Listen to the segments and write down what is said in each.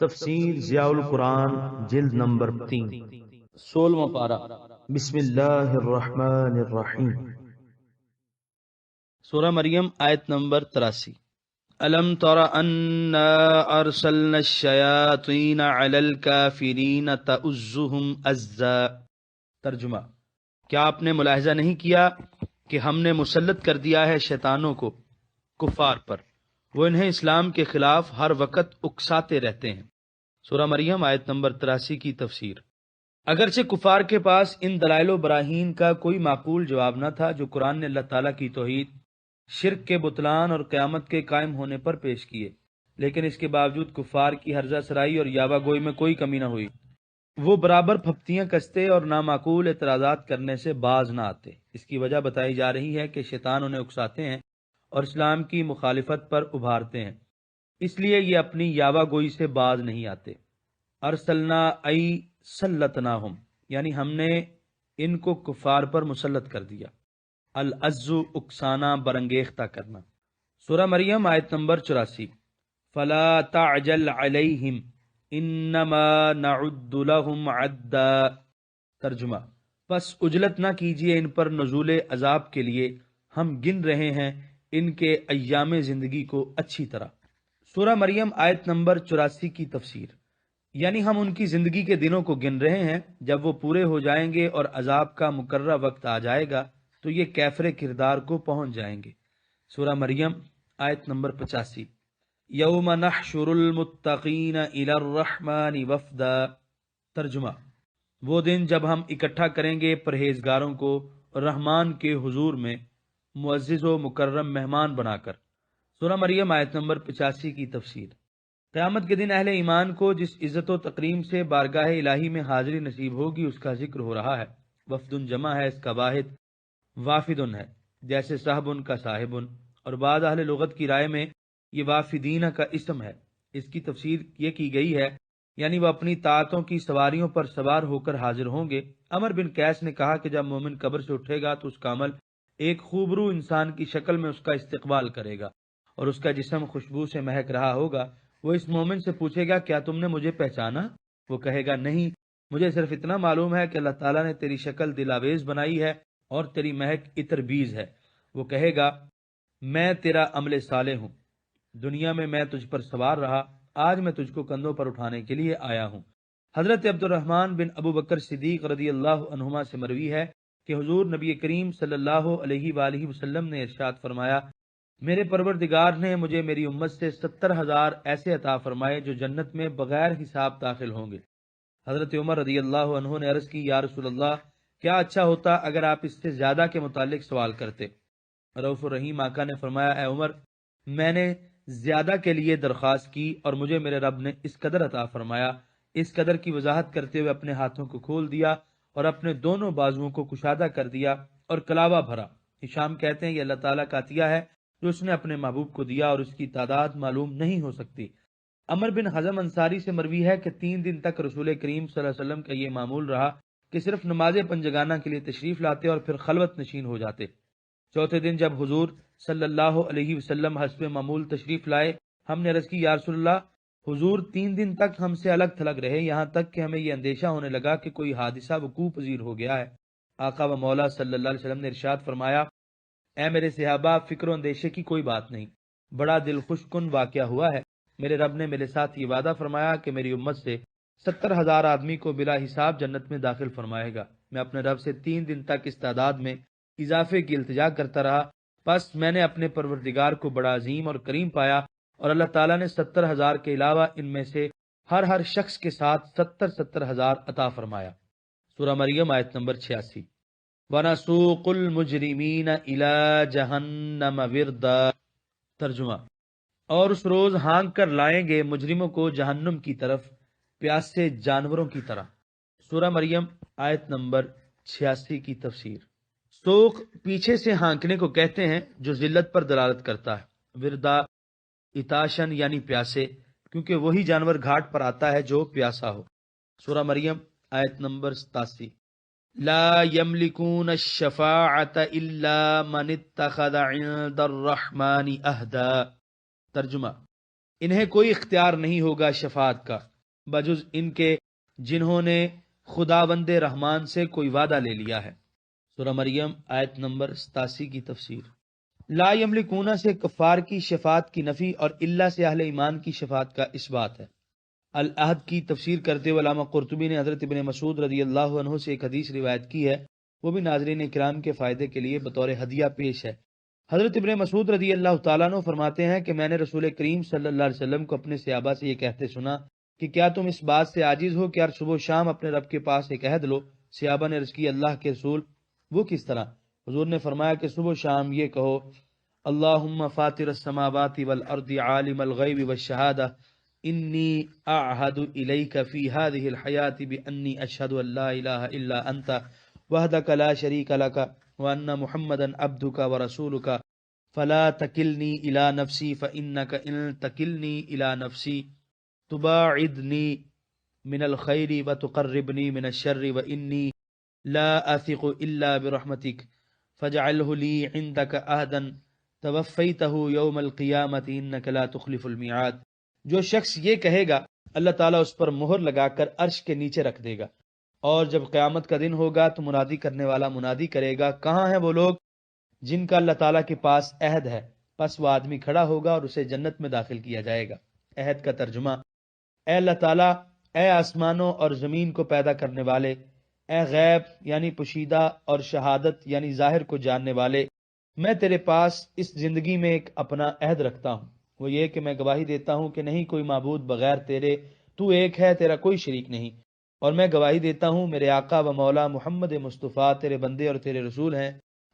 تفسیر ضیاء القرآن جلد نمبر 3 16واں پارہ بسم اللہ الرحمن الرحیم سورہ مریم آیت نمبر 83 الم تر انا ارسلنا الشیاطین علی الکافرین تؤزهم عزا۔ ترجمہ، کیا آپ نے ملاحظہ نہیں کیا کہ ہم نے مسلط کر دیا ہے شیطانوں کو کفار پر، وہ انہیں اسلام کے خلاف ہر وقت اکساتے رہتے ہیں۔ سورہ مریم آیت نمبر 83 کی تفسیر۔ اگرچہ کفار کے پاس ان دلائل و براہین کا کوئی معقول جواب نہ تھا جو قرآن نے اللہ تعالیٰ کی توحید، شرک کے بطلان اور قیامت کے قائم ہونے پر پیش کیے، لیکن اس کے باوجود کفار کی ہرزہ سرائی اور یاوہ گوئی میں کوئی کمی نہ ہوئی۔ وہ برابر پھپتیاں کستے اور نامعقول اعتراضات کرنے سے باز نہ آتے۔ اس کی وجہ بتائی جا رہی ہے کہ شیطان انہیں اکساتے ہیں اور اسلام کی مخالفت پر ابھارتے ہیں، اس لیے یہ اپنی یاوہ گوئی سے باز نہیں آتے۔ ارسلنا ای سلطناہم، یعنی ہم نے ان کو کفار پر مسلط کر دیا۔ العزو، اکسانا، برانگیختہ کرنا۔ سورہ مریم آیت نمبر 84 فلا تعجل علیہم انما نعد لہم عدا۔ ترجمہ، پس عجلت نہ کیجیے ان پر نزول عذاب کے لیے، ہم گن رہے ہیں ان کے ایام زندگی کو اچھی طرح۔ سورہ مریم آیت نمبر 84 کی تفسیر، یعنی ہم ان کی زندگی کے دنوں کو گن رہے ہیں، جب وہ پورے ہو جائیں گے اور عذاب کا مقررہ وقت آ جائے گا تو یہ کیفر کردار کو پہنچ جائیں گے۔ سورہ مریم آیت نمبر 85 یوم نحشر المتقین الی الرحمن وفدا۔ ترجمہ، وہ دن جب ہم اکٹھا کریں گے پرہیزگاروں کو رحمان کے حضور میں معزز و مکرم مہمان بنا کر۔ سورہ مریم آیت نمبر 85 کی تفسیر۔ قیامت کے دن اہل ایمان کو جس عزت و تکریم سے بارگاہ الہی میں حاضری نصیب ہوگی اس کا ذکر ہو رہا ہے۔ وفد جمع ہے، اس کا واحد وافدن ہے، جیسے صاحبن کا صاحبن، اور بعض اہل لغت کی رائے میں یہ وافدین کا اسم ہے۔ اس کی تفسیر یہ کی گئی ہے یعنی وہ اپنی طاعتوں کی سواریوں پر سوار ہو کر حاضر ہوں گے۔ عمر بن قیس نے کہا کہ جب مومن قبر سے اٹھے گا تو اس کا عمل ایک خوبرو انسان کی شکل میں اس کا استقبال کرے گا اور اس کا جسم خوشبو سے مہک رہا ہوگا۔ وہ اس مومن سے پوچھے گا کیا تم نے مجھے پہچانا؟ وہ کہے گا نہیں، مجھے صرف اتنا معلوم ہے کہ اللہ تعالیٰ نے تیری شکل دلاویز بنائی ہے اور تیری مہک عطر بیز ہے۔ وہ کہے گا میں تیرا عمل صالح ہوں، دنیا میں میں تجھ پر سوار رہا، آج میں تجھ کو کندھوں پر اٹھانے کے لیے آیا ہوں۔ حضرت عبد الرحمن بن ابو بکر صدیق رضی اللہ عنہما سے مروی ہے کہ حضور نبی کریم صلی اللہ علیہ وآلہ وسلم نے ارشاد فرمایا، میرے پروردگار نے مجھے میری امت سے 70,000 ایسے عطا فرمائے جو جنت میں بغیر حساب داخل ہوں گے۔ حضرت عمر رضی اللہ عنہ نے عرض کی، یا رسول اللہ، کیا اچھا ہوتا اگر آپ اس سے زیادہ کے متعلق سوال کرتے۔ رؤوف الرحیم آقا نے فرمایا، اے عمر، میں نے زیادہ کے لیے درخواست کی اور مجھے میرے رب نے اس قدر عطا فرمایا۔ اس قدر کی وضاحت کرتے ہوئے اپنے ہاتھوں کو کھول دیا اور اپنے دونوں بازوؤں کو کشادہ کر دیا اور کلاوہ بھرا۔ ہشام کہتے ہیں یہ اللہ تعالیٰ کا عطیہ ہے جو اس نے اپنے محبوب کو دیا اور اس کی تعداد معلوم نہیں ہو سکتی۔ عمر بن حزم انصاری سے مروی ہے کہ 3 دن تک رسول کریم صلی اللہ علیہ وسلم کا یہ معمول رہا کہ صرف نماز پنجگانہ کے لیے تشریف لاتے اور پھر خلوت نشین ہو جاتے۔ چوتھے دن جب حضور صلی اللہ علیہ وسلم حسب معمول تشریف لائے، ہم نے عرض کی، یا رسول اللہ، حضور 3 دن تک ہم سے الگ تھلگ رہے، یہاں تک کہ ہمیں یہ اندیشہ ہونے لگا کہ کوئی حادثہ وقوع پذیر ہو گیا ہے۔ آقا و مولا صلی اللہ علیہ وسلم نے ارشاد فرمایا، اے میرے صحابہ، فکر و اندیشے کی کوئی بات نہیں، بڑا دل خوش کن واقعہ ہوا ہے۔ میرے رب نے میرے ساتھ یہ وعدہ فرمایا کہ میری امت سے 70,000 آدمی کو بلا حساب جنت میں داخل فرمائے گا۔ میں اپنے رب سے 3 دن تک اس تعداد میں اضافے کی التجا کرتا رہا، پس میں نے اپنے پروردگار کو بڑا عظیم اور کریم پایا اور اللہ تعالیٰ نے 70,000 کے علاوہ ان میں سے ہر شخص کے ساتھ 70,000 عطا فرمایا۔ سورہ مریم آیت نمبر 86 وَنَسُوقُ الْمُجْرِمِينَ إِلَى جَهَنَّمَ وِرْدًا۔ ترجمہ، اور اس روز ہانک کر لائیں گے مجرموں کو جہنم کی طرف پیاسے جانوروں کی طرح۔ سورہ مریم آیت نمبر 86 کی تفسیر۔ سوق پیچھے سے ہانکنے کو کہتے ہیں جو ذلت پر دلالت کرتا ہے۔ وردا اتاشن یعنی پیاسے، کیونکہ وہی جانور گھاٹ پر آتا ہے جو پیاسا ہو۔ سورہ مریم آیت نمبر 87 لا یملکون الشفاعۃ الا من اتخذ عند الرحمن عہدا۔ ترجمہ، انہیں کوئی اختیار نہیں ہوگا شفاعت کا بجز ان کے جنہوں نے خداوند رحمان سے کوئی وعدہ لے لیا ہے۔ سورہ مریم آیت نمبر 87 کی تفسیر۔ لا یملکون سے کفار کی شفاعت کی نفی اور اللہ سے اہل ایمان کی شفاعت کا اس بات ہے۔ العہد کی تفسیر کرتے ہوئے علامہ قرطبی نے حضرت ابن مسعود رضی اللہ عنہ سے ایک حدیث روایت کی ہے، وہ بھی ناظرین کرام کے فائدے کے لیے بطور ہدیہ پیش ہے۔ حضرت ابن مسعود رضی اللہ تعالیٰ عنہ فرماتے ہیں کہ میں نے رسول کریم صلی اللہ علیہ وسلم کو اپنے صحابہ سے یہ کہتے سنا کہ کیا تم اس بات سے عاجز ہو کہ ہر صبح و شام اپنے رب کے پاس ایک عہد لو؟ صحابہ نے عرض کی اللہ کے رسول وہ کس طرح؟ حضور نے فرمایا کہ صبح و شام یہ کہو اللہم فاطر السماوات والارض عالم الغیب والشہادہ انی اعہد الیک فی هذه الحیاة بانی اشہد ان لا الہ الا انت وحدک لا شریک لک وان محمدا عبدک ورسولک فلا تکلنی الی نفسی فانک ان تکلنی الی نفسی تباعدنی من الخیر وتقربنی من الشر وانی لا اثق الا برحمتک فاجعلہ لی عندک عہدا توفیتہ یوم القیامت انک لا تخلف المیعاد۔ جو شخص یہ کہے گا اللہ تعالیٰ اس پر مہر لگا کر عرش کے نیچے رکھ دے گا، اور جب قیامت کا دن ہوگا تو منادی کرنے والا منادی کرے گا کہاں ہیں وہ لوگ جن کا اللہ تعالیٰ کے پاس عہد ہے؟ پس وہ آدمی کھڑا ہوگا اور اسے جنت میں داخل کیا جائے گا۔ عہد کا ترجمہ: اے اللہ تعالیٰ، اے آسمانوں اور زمین کو پیدا کرنے والے، اے غیب یعنی پوشیدہ اور شہادت یعنی ظاہر کو جاننے والے، میں تیرے پاس اس زندگی میں ایک اپنا عہد رکھتا ہوں، وہ یہ کہ میں گواہی دیتا ہوں کہ نہیں کوئی معبود بغیر تیرے، تو ایک ہے، تیرا کوئی شریک نہیں، اور میں گواہی دیتا ہوں میرے آقا و مولا محمد مصطفیٰ تیرے بندے اور تیرے رسول ہیں۔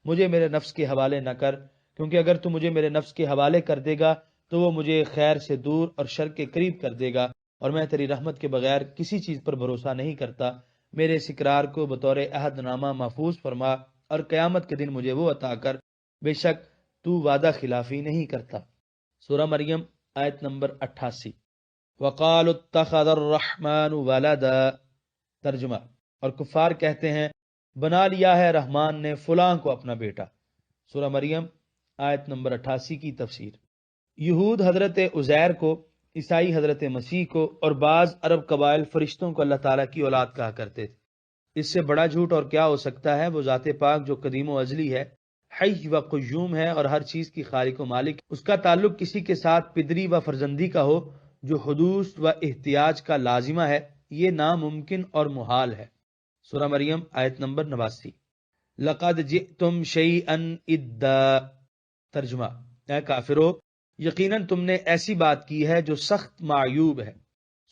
مجھے میرے نفس کے حوالے نہ کر، کیونکہ اگر تو مجھے میرے نفس کے حوالے کر دے گا تو وہ مجھے خیر سے دور اور شر کے قریب کر دے گا، اور میں تیری رحمت کے بغیر کسی چیز پر بھروسہ نہیں کرتا۔ میرے اس اقرار کو بطور عہد نامہ محفوظ فرما اور قیامت کے دن مجھے وہ عطا کر، بے شک تو وعدہ خلافی نہیں کرتا۔ سورہ مریم آیت نمبر 88۔ وقالوا اتخذ الرحمن ولدا، ترجمہ: اور کفار کہتے ہیں بنا لیا ہے رحمان نے فلاں کو اپنا بیٹا۔ سورہ مریم آیت نمبر 88 کی تفسیر۔ یہود حضرت عزیر کو، عیسائی حضرت مسیح کو، اور بعض عرب قبائل فرشتوں کو اللہ تعالیٰ کی اولاد کہا کرتے تھے۔ اس سے بڑا جھوٹ اور کیا ہو سکتا ہے؟ وہ ذات پاک جو قدیم و ازلی ہے، حی و قیوم ہے اور ہر چیز کی خالق و مالک، اس کا تعلق کسی کے ساتھ پدری و فرزندی کا ہو جو حدوث و احتیاج کا لازمہ ہے، یہ ناممکن اور محال ہے۔ سورہ مریم آیت نمبر 89۔ لقد جئتم شیئا ادا، ترجمہ: اے کافرو، یقیناً تم نے ایسی بات کی ہے جو سخت معیوب ہے۔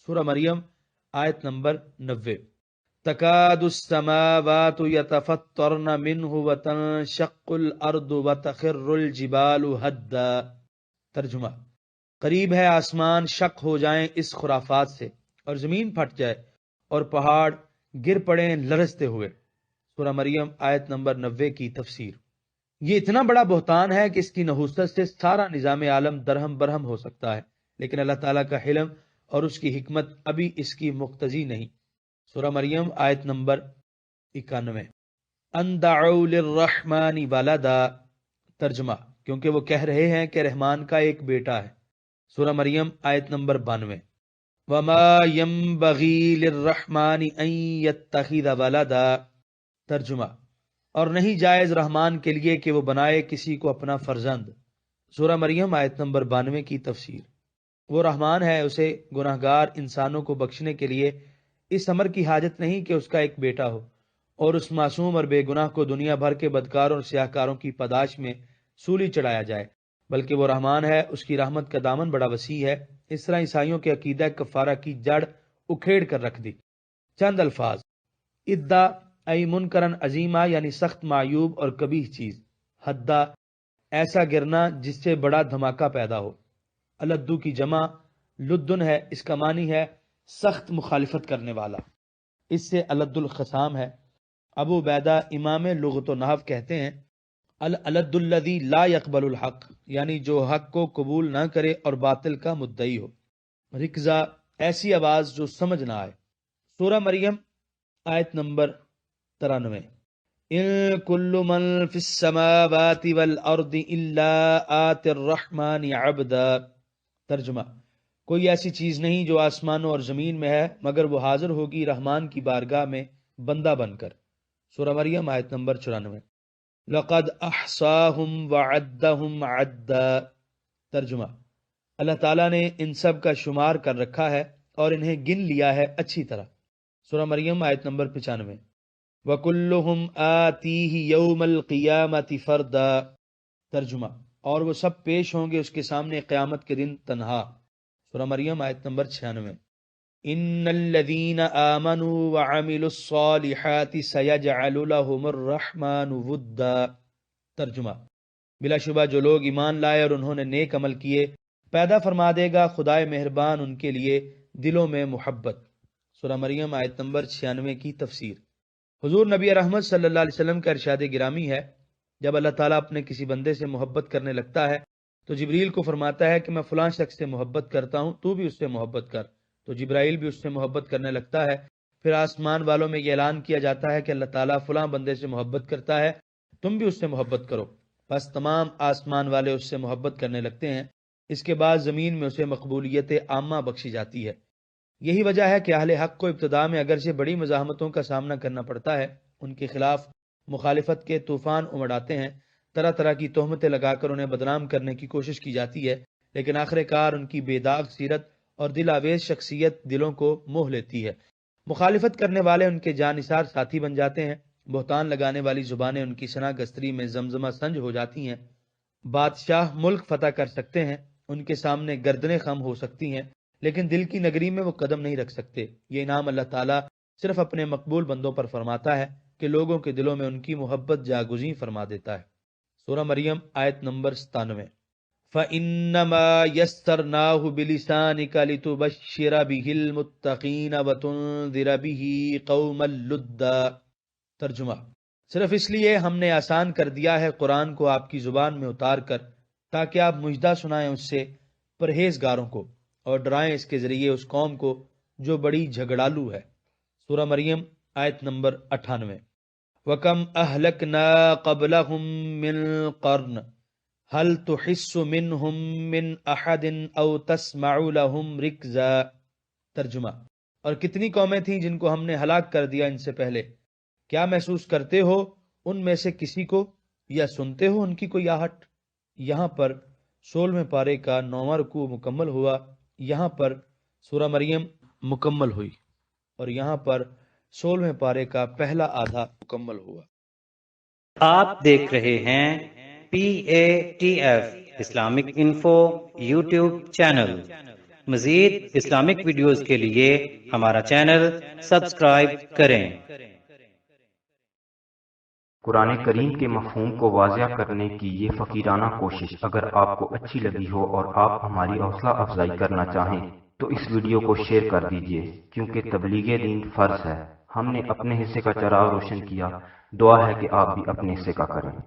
سورہ مریم آیت نمبر 90۔ تکاد السماوات یتفطرن منہ وتنشق الارض وتخر الجبال ہدا، ترجمہ: قریب ہے آسمان شق ہو جائیں اس خرافات سے، اور زمین پھٹ جائے اور پہاڑ گر پڑیں لرزتے ہوئے۔ سورہ مریم آیت نمبر 90 کی تفسیر۔ یہ اتنا بڑا بہتان ہے کہ اس کی نحوست سے سارا نظام عالم درہم برہم ہو سکتا ہے، لیکن اللہ تعالیٰ کا حلم اور اس کی حکمت ابھی اس کی مقتضی نہیں۔ سورہ مریم آیت نمبر 91۔ ان دعوا للرحمن ولدا، ترجمہ: کیونکہ وہ کہہ رہے ہیں کہ رحمان کا ایک بیٹا ہے۔ سورہ مریم آیت نمبر 92۔ وما ينبغي للرحمن ان يتخذ ولدا، ترجمہ: اور نہیں جائز رحمان کے لیے کہ وہ بنائے کسی کو اپنا فرزند۔ سورہ مریم آیت نمبر 92 کی تفسیر۔ وہ رحمان ہے، اسے گناہگار انسانوں کو بخشنے کے لیے اس امر کی حاجت نہیں کہ اس کا ایک بیٹا ہو، اور اس معصوم اور بے گناہ کو دنیا بھر کے بدکاروں اور سیاہکاروں کی پاداش میں سولی چڑھایا جائے، بلکہ وہ رحمان ہے، اس کی رحمت کا دامن بڑا وسیع ہے۔ اس طرح عیسائیوں کے عقیدہ کفارہ کی جڑ اکھیڑ کر رکھ دی۔ چند الفاظ: ادا ای منکرن عظیمہ یعنی سخت معیوب اور قبیح چیز، حدا ایسا گرنا جس سے بڑا دھماکہ پیدا ہو۔ الدو کی جمع لدن ہے، اس کا معنی ہے سخت مخالفت کرنے والا، اس سے الد الخصام ہے۔ ابو عبیدہ امام لغت و نحو کہتے ہیں الد الذی لا یقبل الحق، یعنی جو حق کو قبول نہ کرے اور باطل کا مدعی ہو۔ رکزہ ایسی آواز جو سمجھ نہ آئے۔ سورہ مریم آیت نمبر 93۔ ان کل من فی السماوات والارض الا آتی الرحمن عبدا، ترجمہ: کوئی ایسی چیز نہیں جو آسمانوں اور زمین میں ہے مگر وہ حاضر ہوگی رحمان کی بارگاہ میں بندہ بن کر۔ سورہ مریم آیت نمبر 94۔ لقد احصاہم وعدہم عدا۔ ترجمہ، اللہ تعالیٰ نے ان سب کا شمار کر رکھا ہے اور انہیں گن لیا ہے اچھی طرح۔ سورہ مریم آیت نمبر 95۔ وَكُلُّهُمْ آتِيهِ يَوْمَ الْقِيَامَةِ فَرْدًا۔ ترجمہ، اور وہ سب پیش ہوں گے اس کے سامنے قیامت کے دن تنہا۔ سورہ مریم آیت نمبر 96۔ ان الذین آمنوا وعملوا الصالحات سیجعل لهم الرحمن ودا۔ ترجمہ، بلا شبہ جو لوگ ایمان لائے اور انہوں نے نیک عمل کیے پیدا فرما دے گا خدائے مہربان ان کے لیے دلوں میں محبت۔ سورہ مریم آیت نمبر 96 کی تفسیر۔ حضور نبی رحمت صلی اللہ علیہ وسلم کا ارشاد گرامی ہے، جب اللہ تعالیٰ اپنے کسی بندے سے محبت کرنے لگتا ہے تو جبریل کو فرماتا ہے کہ میں فلاں شخص سے محبت کرتا ہوں، تو بھی اس سے محبت کر، تو جبرائیل بھی اس سے محبت کرنے لگتا ہے۔ پھر آسمان والوں میں یہ اعلان کیا جاتا ہے کہ اللہ تعالیٰ فلاں بندے سے محبت کرتا ہے، تم بھی اس سے محبت کرو، بس تمام آسمان والے اس سے محبت کرنے لگتے ہیں۔ اس کے بعد زمین میں اسے مقبولیت عامہ بخشی جاتی ہے۔ یہی وجہ ہے کہ اہل حق کو ابتدا میں اگرچہ بڑی مزاحمتوں کا سامنا کرنا پڑتا ہے، ان کے خلاف مخالفت کے طوفان امڑ آتے ہیں، طرح طرح کی تہمتیں لگا کر انہیں بدنام کرنے کی کوشش کی جاتی ہے، لیکن آخر کار ان کی بے داغ سیرت اور دل آویز شخصیت دلوں کو موہ لیتی ہے۔ مخالفت کرنے والے ان کے جانثار ساتھی بن جاتے ہیں، بہتان لگانے والی زبانیں ان کی شناہ گستری میں زمزمہ سنج ہو جاتی ہیں، بادشاہ ملک فتح کر سکتے ہیں، ان کے سامنے گردنیں خم ہو سکتی ہیں، لیکن دل کی نگری میں وہ قدم نہیں رکھ سکتے۔ یہ انعام اللہ تعالیٰ صرف اپنے مقبول بندوں پر فرماتا ہے کہ لوگوں کے دلوں میں ان کی محبت جاگزیں فرما دیتا ہے۔ سورہ مریم آیت نمبر 97۔ فَإِنَّمَا يَسَّرْنَاهُ بِلِسَانِكَ لِتُبَشِّرَ بِهِ الْمُتَّقِينَ وَتُنذِرَ بِهِ قَوْمًا لُدًّا۔ ترجمہ، صرف اس لیے ہم نے آسان کر دیا ہے قرآن کو آپ کی زبان میں اتار کر تاکہ آپ مژدہ سنائیں اس سے پرہیزگاروں کو اور ڈرائیں اس کے ذریعے اس قوم کو جو بڑی جھگڑالو ہے۔ سورہ مریم آیت نمبر 98۔ وَكَمْ أَهْلَكْنَا قَبْلَهُمْ مِنْ قَرْنٍ هَلْ تُحِسُّ مِنْهُمْ مِنْ أَحَدٍ أَوْ تَسْمَعُ لَهُمْ رِكْزًا۔ ترجمہ، اور کتنی قومیں تھیں جن کو ہم نے ہلاک کر دیا ان سے پہلے، کیا محسوس کرتے ہو ان میں سے کسی کو یا سنتے ہو ان کی کوئی آہٹ؟ یہاں پر 16ویں پارے کا 9واں رکوع مکمل ہوا، یہاں پر سورہ مریم مکمل ہوئی اور یہاں پر 16ویں پارے کا پہلا آدھا مکمل ہوا۔ آپ دیکھ رہے ہیں PATF Islamic info YouTube channel. مزید اسلامک ویڈیوز کے لیے ہمارا چینل سبسکرائب کریں۔ قرآن کریم کے مفہوم کو واضح کرنے کی یہ فقیرانہ کوشش اگر آپ کو اچھی لگی ہو اور آپ ہماری حوصلہ افزائی کرنا چاہیں تو اس ویڈیو کو شیئر کر دیجئے، کیونکہ تبلیغ دین فرض ہے۔ ہم نے اپنے حصے کا چراغ روشن کیا، دعا ہے کہ آپ بھی اپنے حصے کا کریں۔